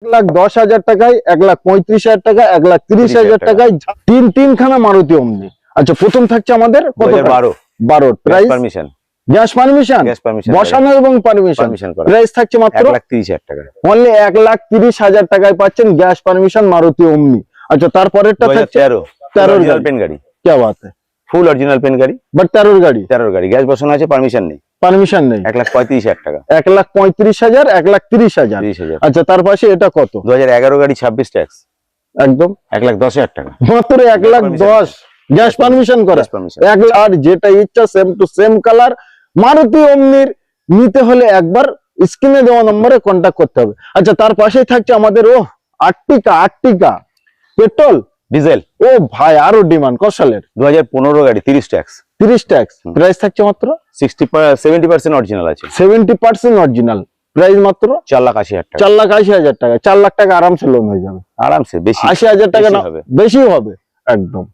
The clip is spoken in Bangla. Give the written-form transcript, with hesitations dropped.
1,10,000 টাকায়, 1,35,000 টাকা, 1,30,000 টাকায় তিনখানা মারুতি ওমনি। আচ্ছা, প্রথম থাকছে আমাদের কত? 12 প্রাইস পারমিশন, গ্যাস পারমিশন বসানো এবং পারমিশন প্রাইস থাকছে মাত্র 1,30,000 টাকা। অনলি 1,30,000 টাকায় পাচ্ছেন গ্যাস পারমিশন মারুতি ওমনি। আচ্ছা, তারপরেরটা থাকছে 13 অরিজিনাল পেন গাড়ি। क्या बात है, ফুল অরিজিনাল পেন গাড়ি, বাট 13 গাড়ি, 13 গাড়ি গ্যাস বসানো আছে, পারমিশন নেই, পারমিশন নেই। 1,35,000 টাকা। 1,35,000, 1,30,000। 30,000। আচ্ছা, তার পাশে এটা কত? 2011 গাড়ি, 26 ট্যাক্স, একদম 1,10,000 টাকা। মাত্র 1,10,000 গ্যাস পারমিশন করা। আর যেটা ইচ্ছা same to same colour Maruti ওমনির নিতে হলে একবার স্ক্রিনে দেওয়া নম্বরে কন্ট্যাক্ট করতে হবে। আচ্ছা, তার পাশেই থাকছে আমাদের আর্টিকা পেট্রোল ডিজেল। ও ভাই, আরো ডিমান্ড। কত সালের? 2015 গাড়ি, 30 ট্যাক্স, 30 ট্যাক্স। প্রাইস থাকছে মাত্র 70% অরিজিনাল আছে, 70% অরিজিনাল। প্রাইস মাত্র 4,80,000 টাকা। 4,80,000 টাকা। 4 লাখ টাকা আরামসে লোন হয়ে যাবে, আরামসে। বেশি 80,000 টাকা না, হবে, বেশি হবে একদম।